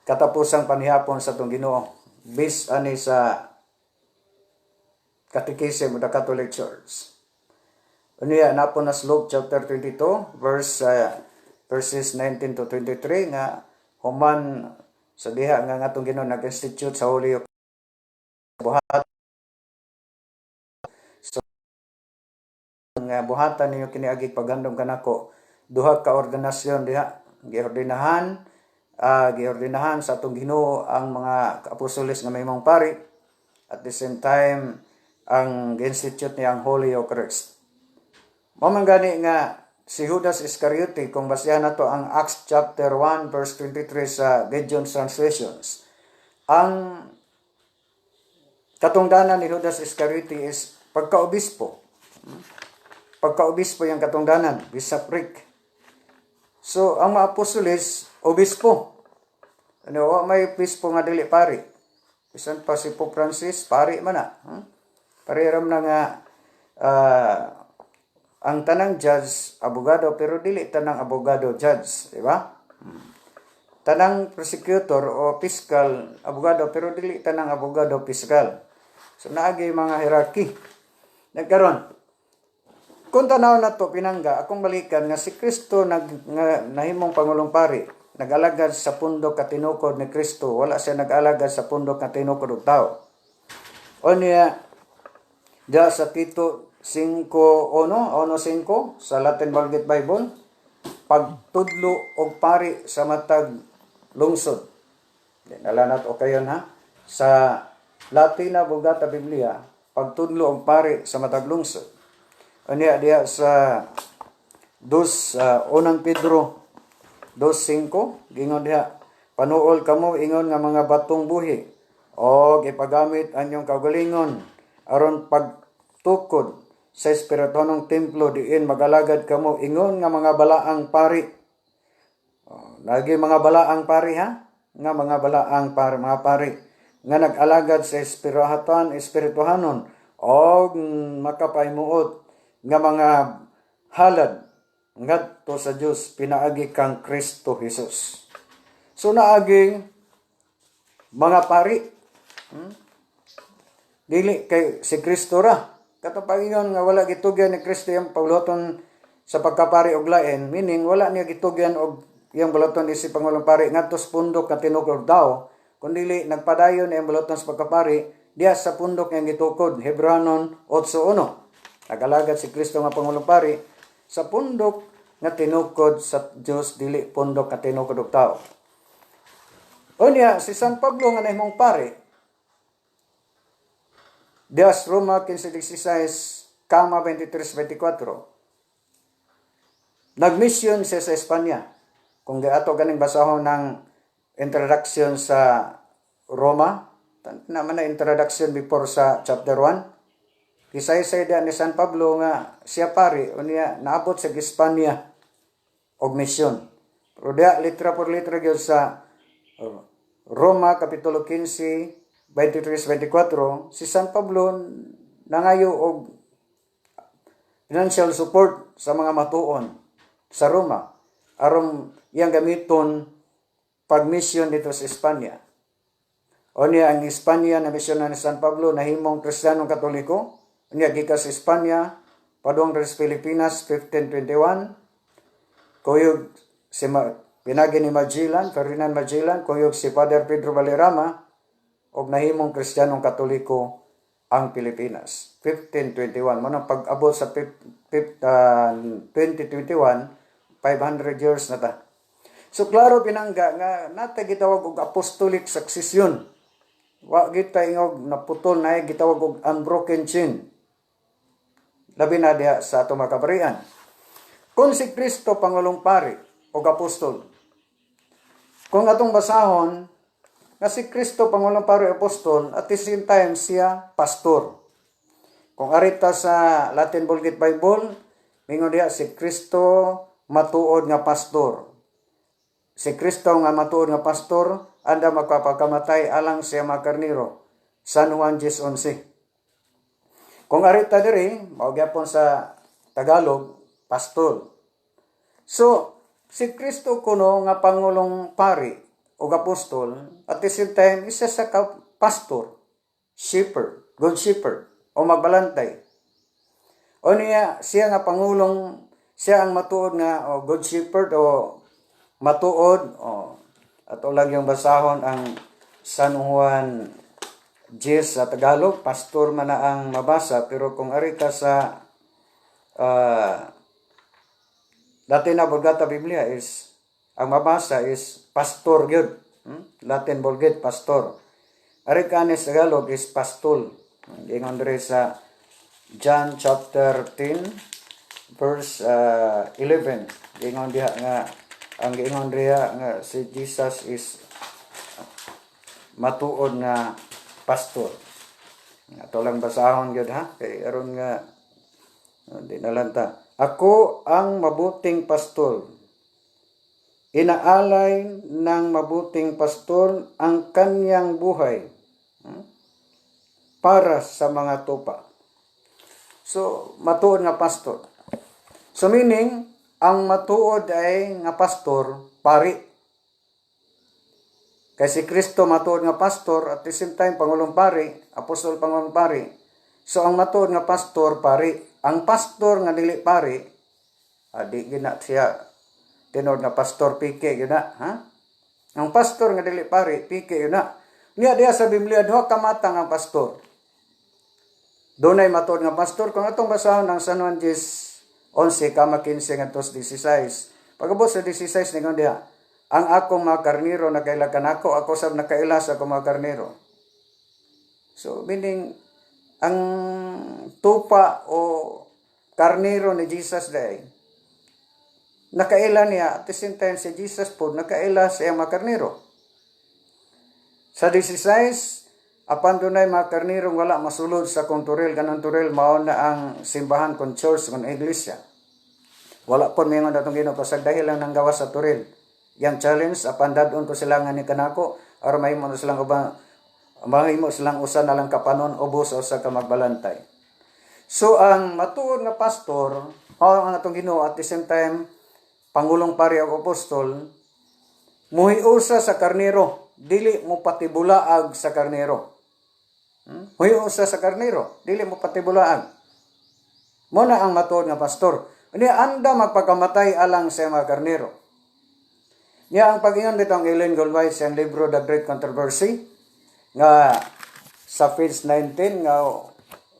katapusang panihapon sa tong Ginoo. Based ani sa Catechism of the Catholic Church. Unya napon nas Luke chapter 22 verses 19 to 23 nga human sa diha nga atong Ginoo nag-institute sa Holy buhat so nga buhatan ninyo kini agi paghandom kanako duha ka ordinasyon diha giordinahan sa atong Ginoo ang mga apostoles nga mahimong pari at the same time ang institute niya ang Holy Eucharist. Mao man gani nga si Judas Iscariote, kung basehan na to ang Acts chapter 1 verse 23 sa Gideon translations, ang katungdanan ni Judas Iscariote is pagkaobispo. Pagkaobispo yung katungdanan, bishopric. So, ang mga apostoles, obispo. Ano, may obispo nga dili pari. Bisan pa si Pope Francis, pari man na. Pariram na nga ang tanang judge, abogado, pero dili tanang abogado judge, di ba? Tanang prosecutor o fiscal, abogado, pero dili tanang abogado fiscal. So, naagi mga hierarchy. Nagkaroon, kung tanaw na to pinangga, akong balikan nga si Kristo nahimong Pangulong Pari, nag-alagad sa pundok katinukod ni Kristo, wala siya nag-alagad sa pundok katinukod ng tao. O niya, diya sa Tito 5:1 sa Latin Vulgate Bible, pagtudlo og pari sa matag lungsod. Nalanat o kayo na sa Latina Vulgata Biblia, pagtudlo og pari sa matag lungsod. Anya diya sa 1 Pedro 2:5 gingon diha, panuol kamo ingon nga mga batong buhi o ipagamit anyong kaugalingon aron pagtukod sa espiritunong templo diin magalagad kamo ingon nga mga balaang pari. Lagi mga balaang pari ha? Nga mga balaang pari, mga pari nga nag-alagad sa espirituhanon o makapaymuot nga mga halad ngadto sa Dios pinaagi kang Kristo Jesus. So naagi mga pari. Dili kay si Kristo ra. Katapangingon nga wala gitugyan ni Kristo yung pagluton sa pagkapari og lain, meaning wala niya gitugyan og yung baloton si Pangulong Pari ngadto sa pundok nga tinukod daw, kundi nagpadayon ang baloton sa pagkapari diya sa pundok nga gitukod. Hebreanon 8:1. Nagalagad si Kristo nga Pangulong Pari sa pundok nga tinukod sa Dios, dili pundok nga tinukod og tao. Unya si San Pablo nga nahimong pari Dias Roma 15:16, Kama 23:24. Nagmission siya sa Espanya. Kung ato ganing basahon ng introduction sa Roma, naman na introduction before sa chapter 1. Kisay-say ni San Pablo nga siya pari, unya naabot sa Espanya og mission. Pero diya, litra por litra gyud sa Roma, Kapitulo 15, 23-24, si San Pablo nangayo og financial support sa mga matuon sa Roma aron iyang gamiton pag-mission dito sa Espanya. O niya ang Espanya na misyonan ni San Pablo nahimong Kristiyanong Katoliko. Niya gikas sa Espanya padung sa Pilipinas 1521. Kuyog si pinagi ni Magellan, Ferdinand Magellan, kuyog si Father Pedro Valderrama og nahimong Kristiyanong Katoliko ang Pilipinas. 1521. Manang pag-abot sa 2021, 500 years na ta. So klaro pinangga nga natay gitawag og apostolic succession. Wa kita ingog naputol na gitawag og unbroken chain. labi na diha sa atong makabarian. Kung si Kristo Pangulong Pari o Apostol, kung atong basahon, na si Kristo Pangulong Pari o Apostol, at the same time siya pastor. Kung arita sa Latin Vulgate Bible, mingon diha si Kristo matuod nga pastor. Si Kristo nga matuod nga pastor, anda magpapakamatay alang siya makarniro. San Juan 10:11. Kung arita diri, maugyapon sa Tagalog, pastor. So, si Kristo kuno nga Pangulong Pari o Apostol, at the same time, isa sa pastor, shepherd, good shepherd, o magbalantay. O niya, siya nga Pangulong, siya ang matuod nga o good shepherd o matuod, ato lang yung basahon ang San Juan 10 sa Tagalog, pastor man na ang mabasa, pero kung ari ka sa Latin na Vulgata Biblia is, ang mabasa is pastor gyud. Latin Vulgate, pastor. Ari ka ni sa Tagalog is pastol. Ingon diri sa John chapter 10 verse 11. Ingon diha nga ang ingon diha nga si Jesus is matuod nga pastor. Ato lang basahon gyud ha, kay aron nga di nalanta. Ako ang mabuting pastor. Inaalay ng mabuting pastor ang kanyang buhay para sa mga tupa. So, matuod nga pastor. So, meaning, ang matuod ay nga pastor, pari. Kasi Kristo matuod nga pastor, at the same time, Pangulong Pari, Apostol Pangulong Pari. So, ang matuod nga pastor, pari. Ang pastor nga dili pari, di gina siya, tinod nga pastor, pike, yun na. Ha? Ang pastor nga dili pari, pike, yun na. Niya diya sa Biblia, duha kamatang ang pastor. Dunay matuod nga pastor. Kung atong basahon ng San Juan 10:11, kama 15 nga 16. Pagabot sa 16, ningon diha, ang akong mga karniro nakailakan ako sab nakaila sa akong mga karniro. So, meaning, ang tupa o karniro ni Jesus day, nakaila niya, at the same time si Jesus po, nakaila sa mga karniro. Sa 16, apan dunay mga karnirong wala masulod sa kong turil, ganang turil, mao na ang simbahan kong church, kong iglesia. Wala po mingon datong Ginoo pasag dahil lang ng gawas sa turil. Yang challenge, apan dadon ko sila nga ni kanako, or mahimo silang usa na lang kapanon, ubos o sa kamagbalantay. So, ang matuod nga pastor, ang atong Ginoo, at the same time, Pangulong Pari o Apostol, muhiusa sa karniro, dili mo patibulaag sa karniro. Muhiusa sa karniro, dili mo patibulaag. Muna ang matuod nga pastor. Niya anda magpakamatay alang sa mga karniro. Niya ang pag-ingon dito ang Ellen Goldwhite sa libro The Great Controversy, nga sa page 19, nga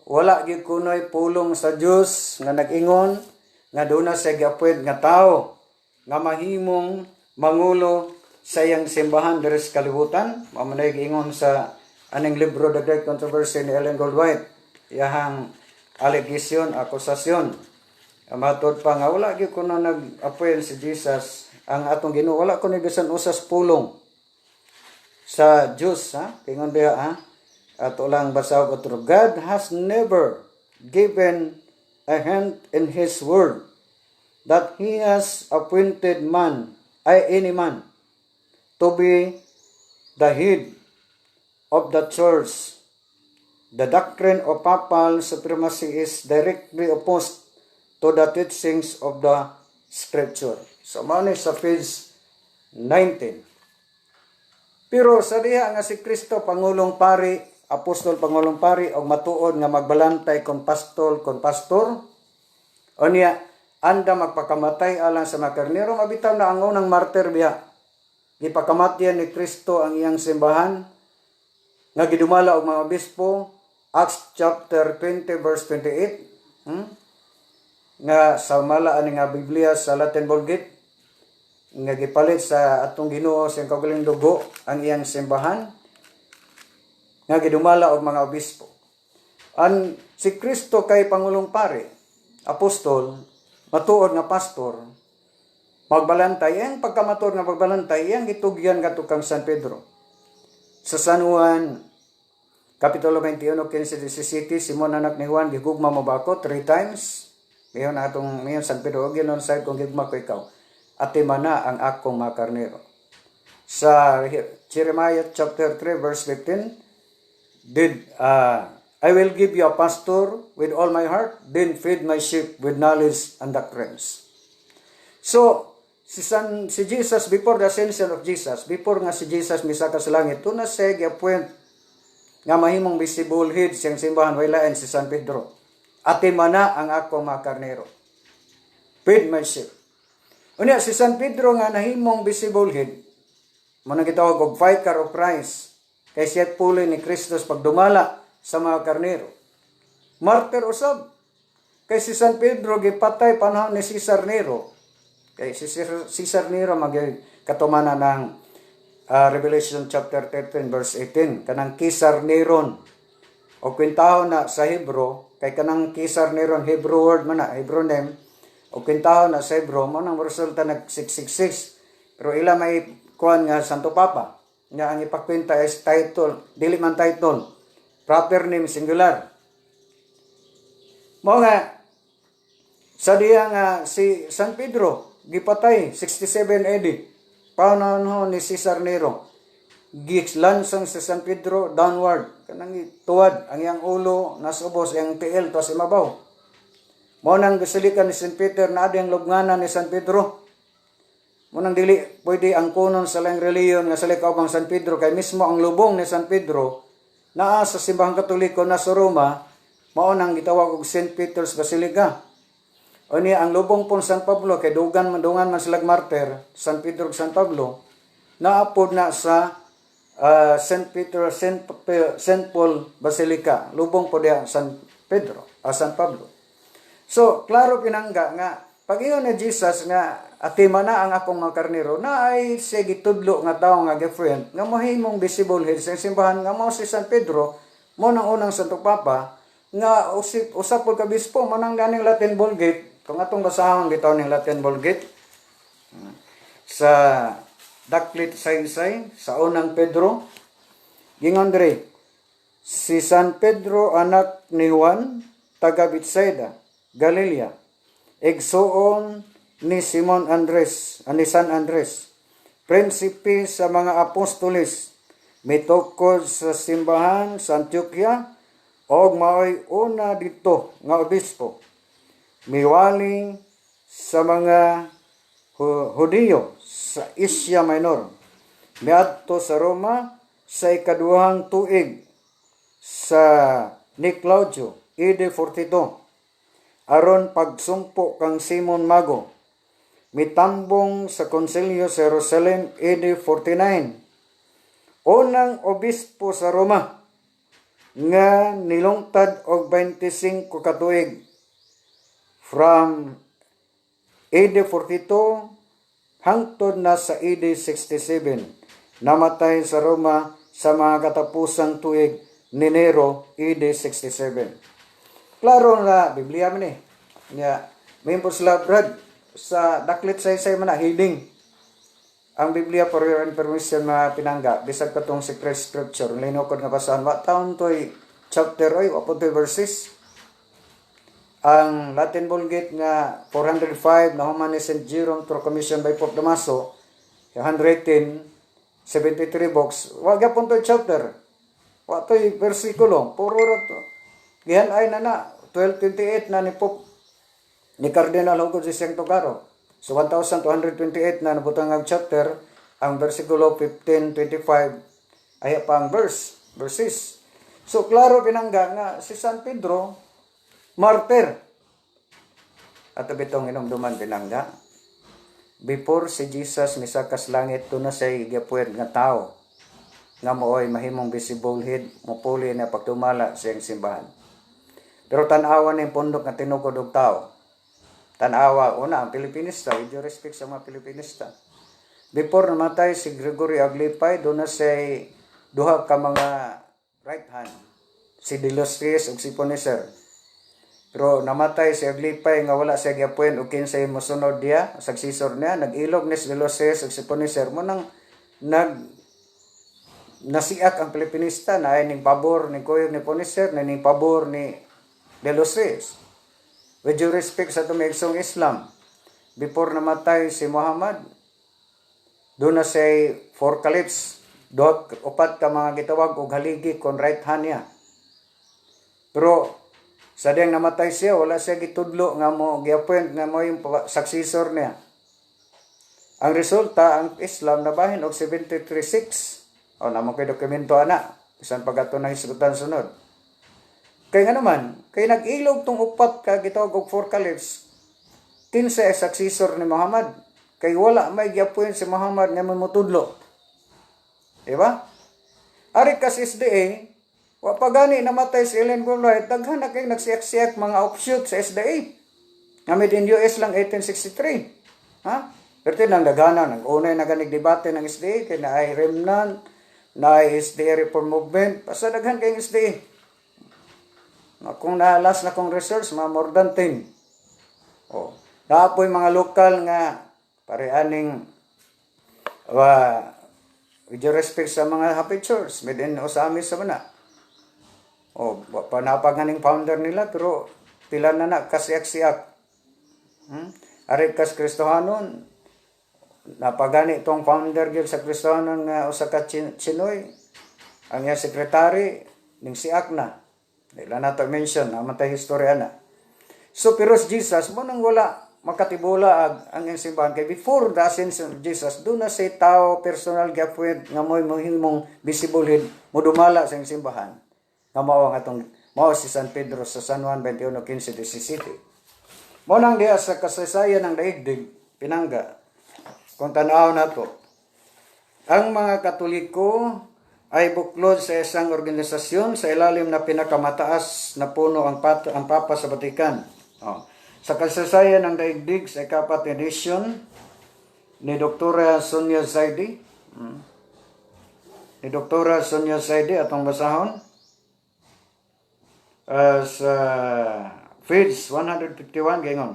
wala gyud kunoy pulong sa Dios nga nag-ingon nga duna sa giapwed nga tao nga mahimong mangulo sa iyang simbahan diri sa kalibutan. Mao man ingon sa aning libro The Great Controversy ni Ellen Goldwhite, iyahang allegation, akusasyon. Matod pa nga wala gyud kuno nag-appoint si Jesus ang atong Ginoo, wala kuno bisan usas pulong sa Diyos, ha? Tingon diha, ha? Ato lang basaw ko to. God has never given a hint in His word that He has appointed any man to be the head of the church. The doctrine of papal supremacy is directly opposed to the teachings of the Scripture. So, mao ni sa page 19. Pero sa diha nga si Kristo Pangulong Pari, Apostol Pangulong Pari, o matuod nga magbalantay kon pastor, o niya, anda magpakamatay alang sa mga karnero, mabitaw na ang unang martir biya. Gipakamatyan ni Kristo ang iyang simbahan, nga gidumala og mga obispo, Acts chapter 20 verse 28, nga sa mala ani nga Biblia sa Latin Vulgate, nga gipalit sa atong Ginoo sa kaugaling dugo ang iyang simbahan, nga gidumala og mga obispo. Si Kristo kay Pangulong Pari, apostol, matuod nga pastor, magbalantay, ang pagkamatuod nga pagbalantay, ang gitugyan katukang San Pedro. Sa San Juan, Kapitulo 21, 15-17, Simon anak ni Juan, gigugma mo ba ako 3 times? Ngayon San Pedro, ginon sa kung gigma ko ikaw, atimana ang akong mga karnero. Sa Jeremiah chapter 3, verse 15, I will give you a pastor with all my heart, then feed my sheep with knowledge and doctrines. So, si Jesus, before the ascension of Jesus, before nga si Jesus misaka sa langit, ito na siya gi-appoint nga mahimong visible head siyang simbahan wailain si San Pedro. Atimana ang akong mga karnero. Feed my sheep. Unya, si San Pedro nga nahimong visible head, manang gitawag og vicar of Christ, kay siya puli ni Kristus pagdumala sa mga karnero. Martir usab. Kay si San Pedro gipatay panahon ni Cesar Nero. Kay si Cesar Nero magkatumana ng Revelation chapter 13 verse 18. Kanang Caesar Neron. O kwentahon na sa Hebro, kay kanang Caesar Neron, Hebrew word man na, Hebrew name, o kwentahon na sa Hebro, mo nang resulta nag 666. Pero ila may kuhan nga Santo Papa. Nga ang ipakwenta is title, dili man title, proper name singular. Mo nga, sa diya nga si San Pedro, gipatay, 67 AD, panahon ni Cesar Nero, gilansang si San Pedro downward, kanang tuwad, ang iyang ulo, nasubos, ang tiil, tos imabaw. Mo nang gasilikan ni San Peter, na ading lubnganan ni San Pedro, munang dili pwede ang kunon sa lang reliyon nga sa likawang San Pedro, kay mismo ang lubong ni San Pedro naa sa simbahang Katoliko na sa Roma, mao nang gitawag og St. Peter's Basilica. O niya ang lubong pon San Pablo, kay dungan man silag martir, San Pedro ug San Pablo, naapod na sa St. Peter, St. Paul Basilica, lubong po diya San Pedro, San Pablo. So, klaro pinangga nga, pag iyon ni Jesus nga, atimana ang akong mga karnero, na ay siya gitudlo nga tao nga girlfriend, nga mahimong visible head sa simbahan, nga mo si San Pedro, mo nang unang Santo Papa, nga usap po kabispo, mo nang ganing Latin Vulgate, kung atong basahon bitaw ng Latin Vulgate, sa Daklit Saysay, sa unang Pedro, gingon diri, si San Pedro anak ni Juan, taga Betsaida, Galilea, igsuon ni Simon Andres, ni San Andres, prinsipe sa mga apostoles, mitukod sa simbahan sa Antioquia, og maoy una dito nga obispo, miwali sa mga Hudiyo sa Asia Minor, miadto sa Roma sa ikaduhang tuig sa ni Claudio, AD 42, aron pagsumpo kang Simon Mago, mitambong sa Konsilyo sa Jerusalem AD 49, unang obispo sa Roma, nga nilungtad og 25 katuig, from AD 42 hangtod na sa AD 67, namatay sa Roma sa mga katapusang tuig ni Nero AD 67. Klaro na Biblia man eh. May po sila brad sa Daklit Saysay man na heading. Ang Biblia for your information mga pinangga, bisag katong secret scripture, linukod nga basahan, wa taon to'y chapter oy, wa po to'y verses. Ang Latin Vulgate nga 405 na human ni St. Jerome through commission by Pope Damaso, handwritten 73 books, wa gyapon to'y chapter, wa to'y versikulo, puro ra to. Gihan ay na 1228 na ni Pope ni Cardinal Hugo de Santogaro. So 1228 na nabutang ang chapter, ang versikulo 1525 ay pa ang verses. So klaro pinangga nga si San Pedro martir. At bitong inumduman pinangga, before si Jesus misakas langit, to na siya igapuwed nga tao nga mooy mahimong visible head, mupuli na pagtumala sa iyang simbahan. Pero tanawa na yung pundok nga tinukod og tao. Tanawa, una, ang Pilipinista, with due respect sa mga Pilipinista. Before namatay si Gregory Aglipay, doon na siya duha ka mga right hand, si De Los Reyes ug si Poneser. Pero namatay si Aglipay nga wala siya giappoint og kinsay mosunod diya, successor niya, nag-ilog ni De Los Rizos ug si Ponisser mo nang nasiak ang Pilipinista na ay ning pabor ni kuyog ni Ponisser na ning pabor ni De Los Rizos. With due respect sa tumigsong Islam, before namatay si Muhammad, doon na siya 4 caliphs, upat ka mga gitawag og haligi kon right hand niya. Pero sa diyang namatay siya, wala siya gitudlo nga mo giappoint nga mo yung successor niya. Ang resulta, ang Islam nabahin og 73-6. O naman ko'y dokumento ana, bisan pagato na hisgutan sunod. Kay nga naman, kay nag-ilog tong upat ka gitawag og 4 caliphs, kinsa ay successor ni Muhammad. Kay wala may giappoint si Muhammad nga mamutudlo. Diba? Ari kas SDA, wa pa gani namatay si Ellen G. White, daghan na kay nagsiyak-siyak mga offshoot sa SDA. Nga made in US lang 1863. Ha? Pero nang dagana, nag-unay na ganig debate ng SDA, kay na ay remnant, na ay SDA Reform Movement, pasadaghan kay SDA. Kung nalas na kong research, mga more than 10. O, naapoy mga lokal nga, pareaning, with due respect sa mga happy church, made in Osamis sa mana. O, panapanganing founder nila, pero pila na kasiyak-siyak. Arit kas Kristohanon, napagani itong founder gyud sa Kristohanon nga usa ka Chinoy, ang iya sekretary ning siak na. Dila na to mention, namatay historya na. So pero Jesus mo nang wala makatibula ang simbahan kay before the ascension of Jesus, do na say tao personal gapwed nga mo'y mohimong visible mo dumala sa simbahan. Nga mao ang atong mao si San Pedro sa San Juan 21:15-17. Mo nang diya sa kasaysayan ng daigdig pinangga. Kung tanaw na to, ang mga Katoliko ay buklod sa isang organisasyon sa ilalim na pinakamataas na puno ang Papa sa Vatican. Sa kasaysayan ng daigdig sa ika-4 edition ni Dr. Sonia Zaidi, atong basahon, sa Feeds 151 gingon.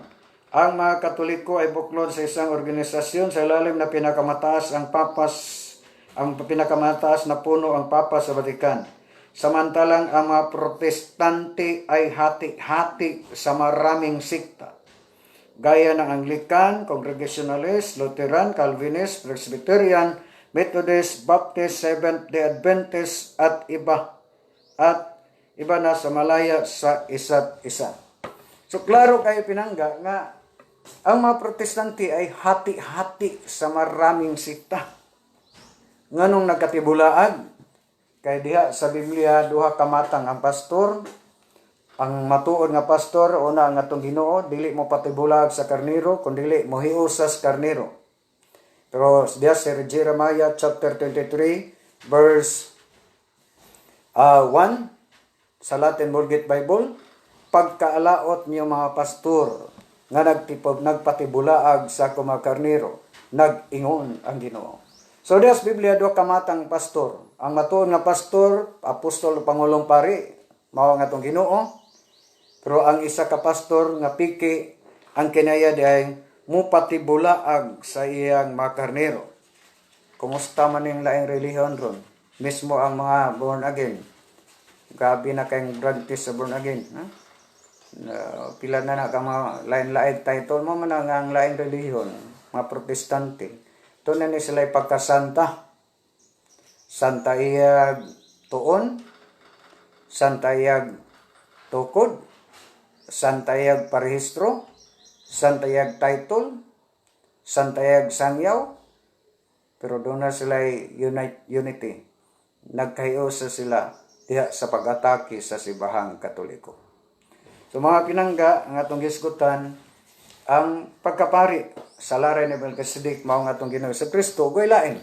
Ang mga Katoliko ay buklod sa isang organisasyon sa ilalim na pinakamataas na puno ang Papa sa Vatican. Samantalang ang mga Protestante ay hati-hati sa maraming sikta, gaya ng Anglican, Congregationalist, Lutheran, Calvinist, Presbyterian, Methodist, Baptist, Seventh-day Adventist at iba na sa malaya sa isa't isa. So klaro kayo pinangga nga ang mga Protestante ay hati-hati sa maraming sikta. Nganong nagkatibulaag, kay diha sa Biblia duha ka matang ang pastor. Ang matuod nga pastor, una ang atong Ginoo, dili mo patibulaag sa karnero, kundi mo hiusas karnero. Pero diha sa Jeremiah chapter 23, verse 1, sa Latin Vulgate Bible, pagkaalaot niyo mga pastor, nga nagpatibulaag sa mga karnero, nag-ingon ang Ginoo. So dias Biblia do kamatang pastor. Ang matuod nga pastor, apostol, pangulong pari, mao nga tong Ginoo. Pero ang isa ka pastor nga piki ang kinaya di ay mupatibulaag sa iyang mga karnero. Kumusta man ning laing relihiyon ron? Mismo ang mga born again. Grabe na kayong branches sa born again, ha? Pila na ka mga lain-lain title mo man ang lain relihiyon, mga Protestante. Ito na ni sila pagkasanta. Santa iyag tuon, santa iyag tukod, santa iyag parehistro, santa iyag title, santa iyag sangyaw, pero doon na sila unity. Nagkayo sila diha sa pag-atake sa simbahang Katoliko. So mga pinangga, ang atong gisgutan, ang pagkapari sa laray ni Melchizedek mao nga atong Ginoo sa Kristo goy lain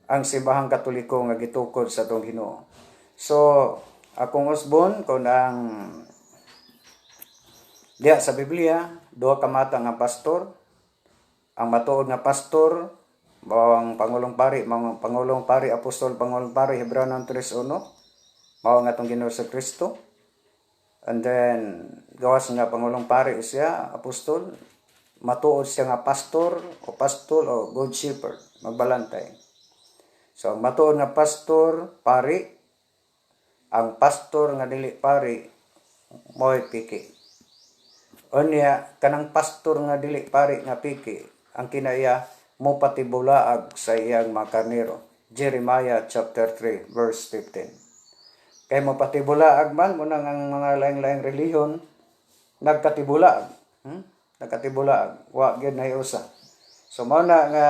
ang simbahang Katoliko nga gitukod sa atong Ginoo. So akong usbon kung ang diha sa Biblia duha ka mata nga pastor, ang matuod nga pastor mao ang pangulong pari, apostol, pangulong pari, Hebreo 3:1, mao nga atong Ginoo sa Kristo. And then, gawas nga Pangulong Pari siya, apostol, matuod siya nga pastor o good shepherd, magbalantay. So, ang matuod nga pastor, pari, ang pastor nga dili pari, mo'y piki. Unya, kanang pastor nga dili pari nga piki, ang kinaya, mo patibulaag sa iyang mga karnero. Jeremiah chapter 3, verse 15. Kay mo patibulaag man, munang ang mga laing-laing reliyon, nagkatibulaag. Nagkatibulaag. Wa gyud na usa. So, mauna nga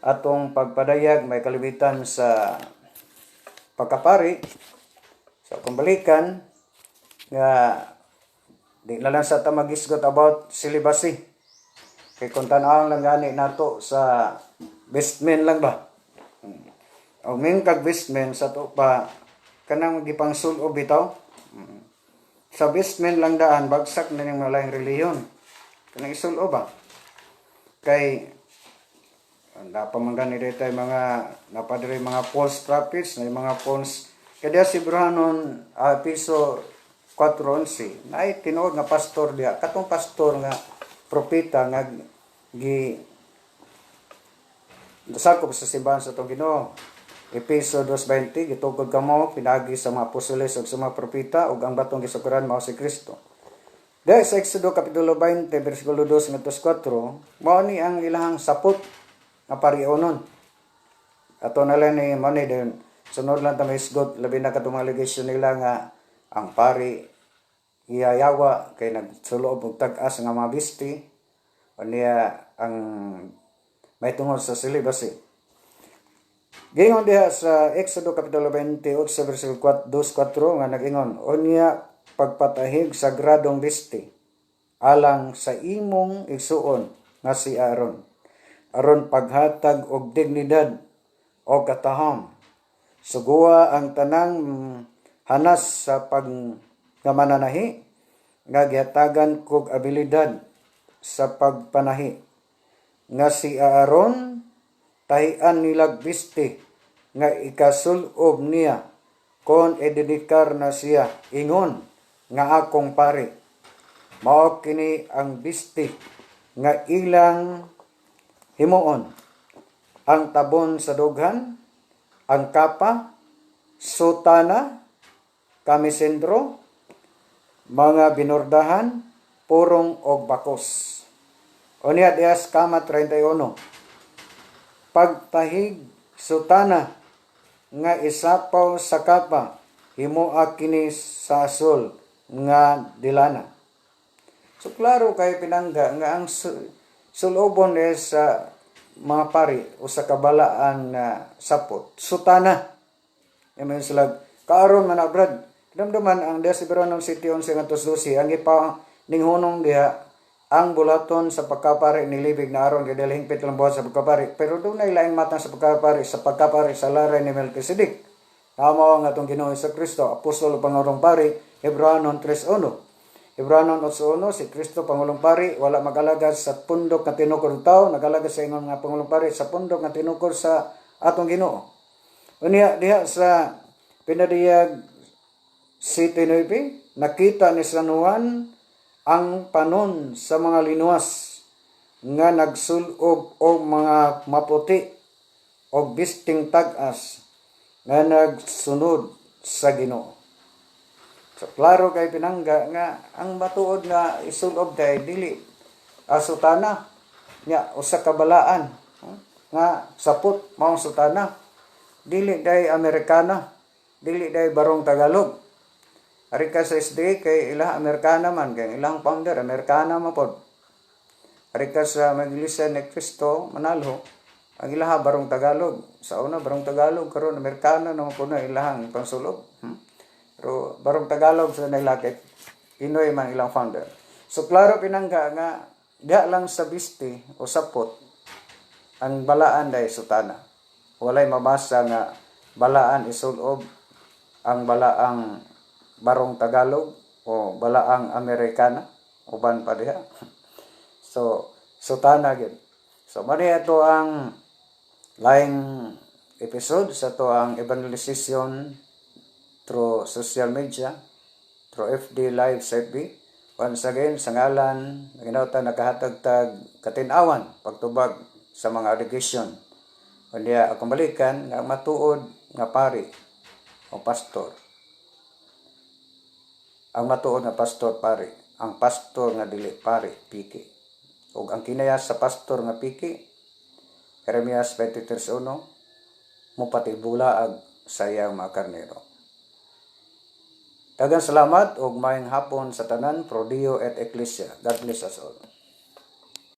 atong pagpadayag may kalibitan sa pagkapari. So, kung balikan, nga di na lang sa tamagisgot about celibacy. Kay kung tanawang lang gani nato sa bestmen lang ba? O ming kag bestmen sa to pa kanang gipang sulob bitaw. Sa bestmen lang daan bagsak na ning malayang reliyon. Kanang isulob ba? Kay napamanggan ni dito mga napadiri mga false prophets, na mga false kaya si Brahanon piso 4:11 na ay tinuod nga pastor diha, katong pastor nga propeta nga sakop sa simbahan sa itong Ginoo. Episo 2:20, gitugod kamo pinagi sa mga apostoles ug sa mga propeta ug ang batong gisukuran mao si Kristo. Dahil sa Exodo kapitulo 20 bersikulo 2 ngadto 4, mao ni ang ilahang sapot nga parionon. Ato na lang ni mao ni din sunod lang ta maisgot labi na katong allegation nila nga ang pari iyayawa kay nagsulob og tag-as nga mga bisti o niya ang may tungod sa celibacy. Gingon diha sa Exodo kapitulo 28 bersikulo 2:4 nga nag-ingon, "Unya pagpatahig sa gradong bisti alang sa imong igsuon nga si Aaron, aron paghatag og dignidad o katahom. Suguha ang tanang hanas sa pagmananahi nga gihatagan kog abilidad sa pagpanahi nga si Aaron tahian nilag bisti nga ikasulob niya kon idedikar na siya ingon nga akong pari. Mao kini ang bisti nga ilang himuon, ang tabon sa dughan, ang kapa, sutana, kamisendro, mga binordahan, purong og bakos." Unya dias kama 31. Pagtahig sutana nga isapaw sa kapa, himuak kini sa asol nga dilana. So klaro kay pinangga nga ang sulobon sa mga pari o sa kabalaan na sapot sutana. Yaman sila kaaron man abrad damdaman ang Desiberonon City 11:12 ang ipa ninghunong diha ang bulaton sa pagkapari nilibig na aron gidalhing pit lang buhat sa pagkapari, pero dunay laing matang sa pagkapari sa laray ni Melkisedek. Mao ang atong Ginoo sa Kristo, apostol ug pangulong pari, Hebreanon 3:1. Hebreanon 8:1, si Kristo pangulong pari wala mag-alagad sa pundok nga tinukod tao, nag-alagad sa ingon nga pangulong pari sa pundok nga tinukod sa atong Ginoo. Unya diha sa pinadiyag City 9, nakita ni San Juan ang panon sa mga linuwas nga nagsulob og mga maputi og bisting tag-as nga nagsunod sa Ginoo. So klaro kay pinangga nga ang matuod nga isulob kay dili sutana nya usa ka balaan nga sapot mao sutana, dili day Amerikana, dili day barong Tagalog. Ari ka sa SD kay ilang Amerikana man, kay ilang founder Amerikana man pod. Ari ka sa Iglesia ni Cristo Manalho, ang ilang barong Tagalog. Sa una barong Tagalog, karon Amerikana naman po na ilang pangsulog. Pero barong Tagalog sa nilakit, Pinoy man ilang founder. So klaro pinangga nga diha lang sa bisti o sapot ang balaan day sutana. Walay mabasa nga balaan isulob ang balaang barong Tagalog o balaang Amerikana uban pa diha. So sutana gid. So mani ato ang laing episode sa to ang evangelization through social media. through FD Live sa FB. Once again, sa ngalan, ginauta nakahatag-tag katinawan, pagtubag sa mga allegation. Kunya akong balikan nga matuod nga pari o pastor. Ang matuod nga pastor pari, ang pastor nga dili pari piki. Ug ang kinayas sa pastor nga piki, Jeremias 23:1, mupatibulaag sa iyang mga karnero. Daghang salamat ug maayong hapon sa tanan, pro Dio et Ecclesia. God bless us all.